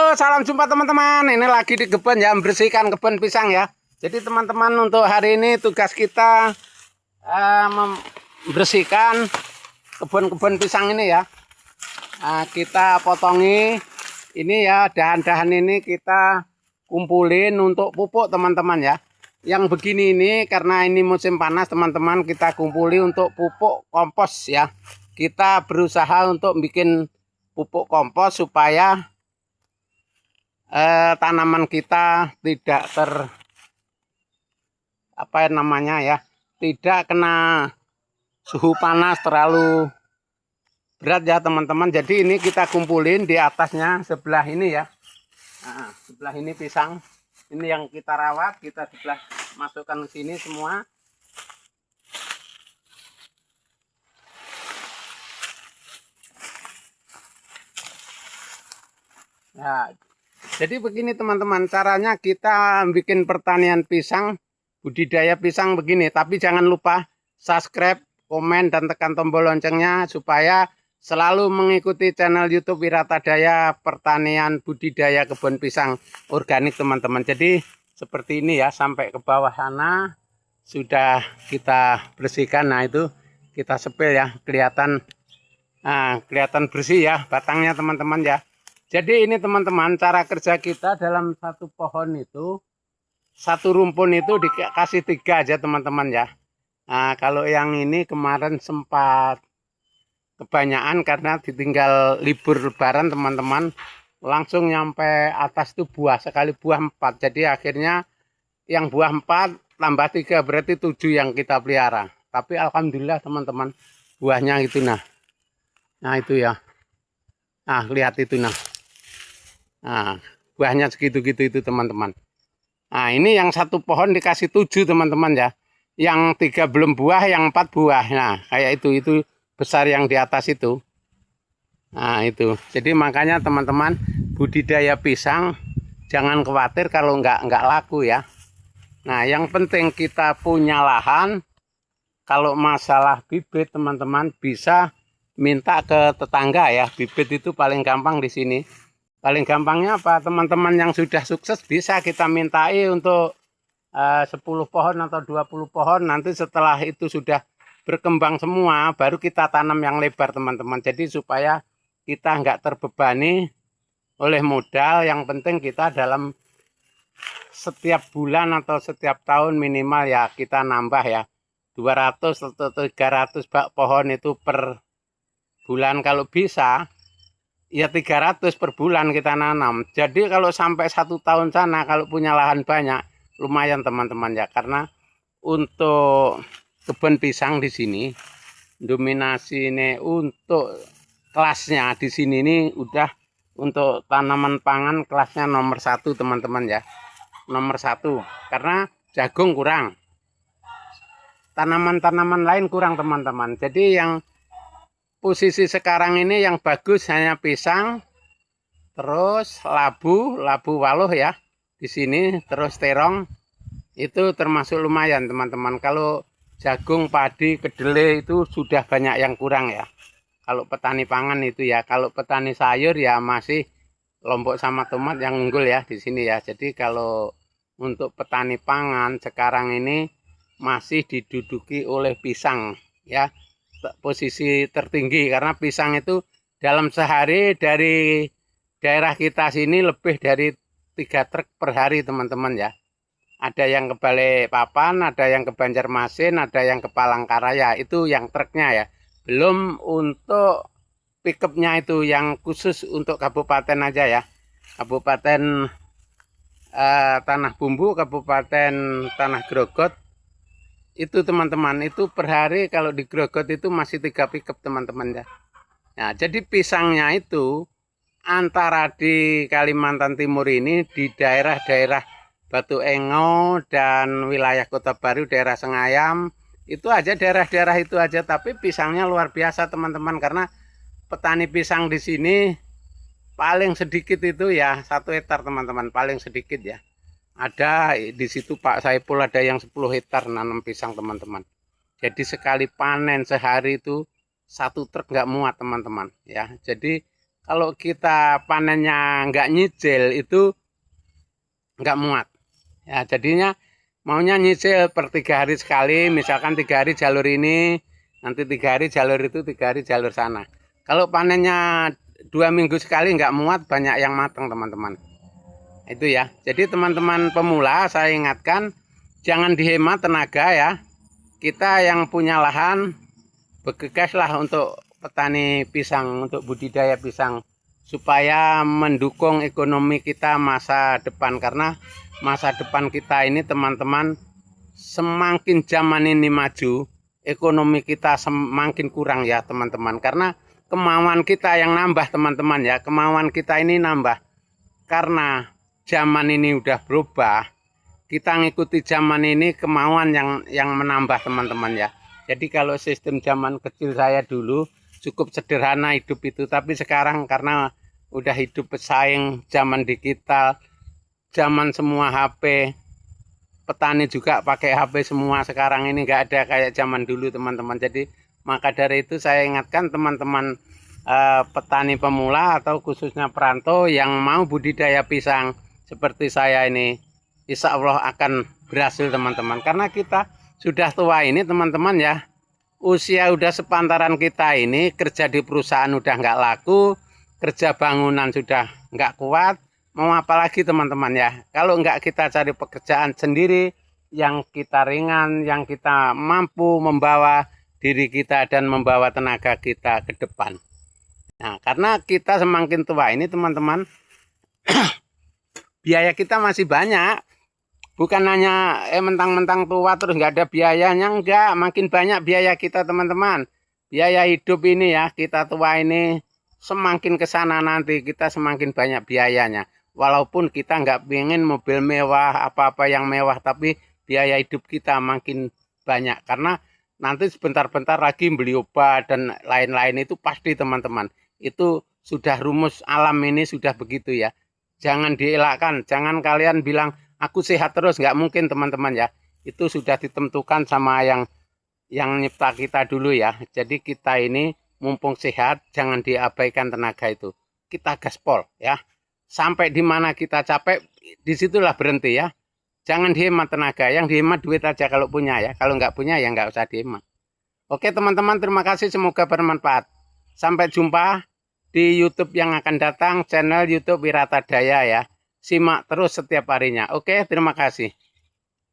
Salam jumpa teman-teman. Ini lagi di kebun ya, membersihkan kebun pisang ya. Jadi teman-teman, untuk hari ini tugas kita membersihkan kebun-kebun pisang ini ya. Kita potongi ini ya, dahan-dahan ini kita kumpulin untuk pupuk teman-teman ya. Yang begini ini karena ini musim panas teman-teman, kita kumpuli untuk pupuk kompos ya. Kita berusaha untuk bikin pupuk kompos supaya tanaman kita tidak tidak kena suhu panas terlalu berat ya teman-teman. Jadi ini kita kumpulin di atasnya sebelah ini ya. Nah, sebelah ini pisang ini yang kita rawat, kita sebelah masukkan ke sini semua. Nah, jadi begini teman-teman, caranya kita bikin pertanian pisang, budidaya pisang begini. Tapi jangan lupa subscribe, komen, dan tekan tombol loncengnya supaya selalu mengikuti channel YouTube Wiratadaya Pertanian Budidaya Kebun Pisang Organik teman-teman. Jadi seperti ini ya, sampai ke bawah sana sudah kita bersihkan. Nah itu kita sepil ya, kelihatan bersih ya batangnya teman-teman ya. Jadi ini teman-teman, cara kerja kita dalam satu pohon itu, satu rumpun itu dikasih 3 aja teman-teman ya. Nah kalau yang ini kemarin sempat kebanyakan karena ditinggal libur lebaran teman-teman, langsung nyampe atas itu buah, sekali buah 4. Jadi akhirnya yang buah 4 tambah 3 berarti 7 yang kita pelihara. Tapi alhamdulillah teman-teman, buahnya itu nah itu ya. Nah lihat itu nah. Nah, buahnya segitu-gitu itu teman-teman. Nah, ini yang satu pohon dikasih 7 teman-teman ya. Yang 3 belum buah, yang 4 buah. Nah, kayak itu besar yang di atas itu. Nah, itu. Jadi makanya teman-teman, budidaya pisang jangan khawatir kalau nggak laku ya. Nah, yang penting kita punya lahan. Kalau masalah bibit teman-teman bisa minta ke tetangga ya. Bibit itu paling gampang di sini. Paling gampangnya apa? Teman-teman yang sudah sukses bisa kita mintai untuk 10 pohon atau 20 pohon. Nanti setelah itu sudah berkembang semua, baru kita tanam yang lebar teman-teman. Jadi supaya kita nggak terbebani oleh modal. Yang penting kita dalam setiap bulan atau setiap tahun minimal ya kita nambah ya 200 atau 300 pohon itu per bulan. Kalau bisa ya 300 per bulan kita nanam. Jadi kalau sampai 1 tahun sana, kalau punya lahan banyak, lumayan teman-teman ya. Karena untuk kebun pisang di sini, dominasi ini untuk kelasnya di sini ini udah untuk tanaman pangan kelasnya nomor 1 teman-teman ya. Nomor 1 karena jagung kurang, tanaman-tanaman lain kurang teman-teman. Jadi yang posisi sekarang ini yang bagus hanya pisang, terus labu waluh ya di sini, terus terong itu termasuk lumayan teman-teman. Kalau jagung, padi, kedelai itu sudah banyak yang kurang ya. Kalau petani pangan itu ya, kalau petani sayur ya masih Lombok sama tomat yang unggul ya di sini ya. Jadi kalau untuk petani pangan sekarang ini masih diduduki oleh pisang ya. Posisi tertinggi karena pisang itu dalam sehari dari daerah kita sini lebih dari 3 truk per hari teman-teman ya. Ada yang ke Balikpapan, ada yang ke Banjarmasin, ada yang ke Palangkaraya, itu yang truknya ya. Belum untuk pickupnya itu yang khusus untuk kabupaten aja ya. Kabupaten Tanah Bumbu, Kabupaten Tanah Grogot. Itu teman-teman, itu per hari kalau di Grogot itu masih 3 pickup teman-teman ya. Nah, jadi pisangnya itu antara di Kalimantan Timur ini, di daerah-daerah Batu Engo dan wilayah Kota Baru, daerah Sengayam, itu aja daerah-daerah itu aja. Tapi pisangnya luar biasa teman-teman, karena petani pisang di sini paling sedikit itu ya 1 hektar teman-teman, paling sedikit ya. Ada di situ Pak Saipul ada yang 10 hektar nanam pisang teman-teman. Jadi sekali panen sehari itu 1 truk nggak muat teman-teman ya. Jadi kalau kita panennya nggak nyicil itu nggak muat. Ya, jadinya maunya nyicil per 3 hari sekali, misalkan 3 hari jalur ini, nanti 3 hari jalur itu, 3 hari jalur sana. Kalau panennya 2 minggu sekali nggak muat, banyak yang matang teman-teman. Itu ya. Jadi teman-teman pemula saya ingatkan, jangan dihemat tenaga ya. Kita yang punya lahan, bergegaslah untuk petani pisang, untuk budidaya pisang, supaya mendukung ekonomi kita masa depan. Karena masa depan kita ini teman-teman, semakin zaman ini maju, ekonomi kita semakin kurang ya teman-teman. Karena kemauan kita yang nambah teman-teman ya, kemauan kita ini nambah. Karena zaman ini udah berubah, kita ngikuti zaman ini, kemauan yang menambah teman-teman ya. Jadi kalau sistem zaman kecil saya dulu cukup sederhana hidup itu, tapi sekarang karena udah hidup pesaing zaman digital, zaman semua HP, petani juga pakai HP semua sekarang ini, nggak ada kayak zaman dulu teman-teman. Jadi maka dari itu saya ingatkan teman-teman petani pemula atau khususnya perantau yang mau budidaya pisang seperti saya ini, insya Allah akan berhasil teman-teman. Karena kita sudah tua ini teman-teman ya, usia udah sepantaran kita ini, kerja di perusahaan udah nggak laku, kerja bangunan sudah nggak kuat, mau apa lagi teman-teman ya. Kalau nggak kita cari pekerjaan sendiri yang kita ringan, yang kita mampu membawa diri kita dan membawa tenaga kita ke depan. Nah, karena kita semakin tua ini teman-teman, biaya kita masih banyak. Bukan hanya mentang-mentang tua terus nggak ada biayanya, enggak. Makin banyak biaya kita teman-teman. Biaya hidup ini ya, kita tua ini semakin ke sana nanti kita semakin banyak biayanya. Walaupun kita nggak pengen mobil mewah, apa-apa yang mewah, tapi biaya hidup kita makin banyak. Karena nanti sebentar-bentar lagi beli obat dan lain-lain itu pasti teman-teman. Itu sudah rumus alam ini sudah begitu ya. Jangan dielakkan, jangan kalian bilang aku sehat terus, nggak mungkin teman-teman ya. Itu sudah ditentukan sama yang nyipta kita dulu ya. Jadi kita ini mumpung sehat, jangan diabaikan tenaga itu. Kita gaspol ya. Sampai di mana kita capek, disitulah berhenti ya. Jangan dihemat tenaga, yang dihemat duit aja kalau punya ya. Kalau nggak punya ya nggak usah dihemat. Oke teman-teman, terima kasih, semoga bermanfaat. Sampai jumpa di YouTube yang akan datang, channel YouTube Wiratadaya ya. Simak terus setiap harinya. Oke, terima kasih.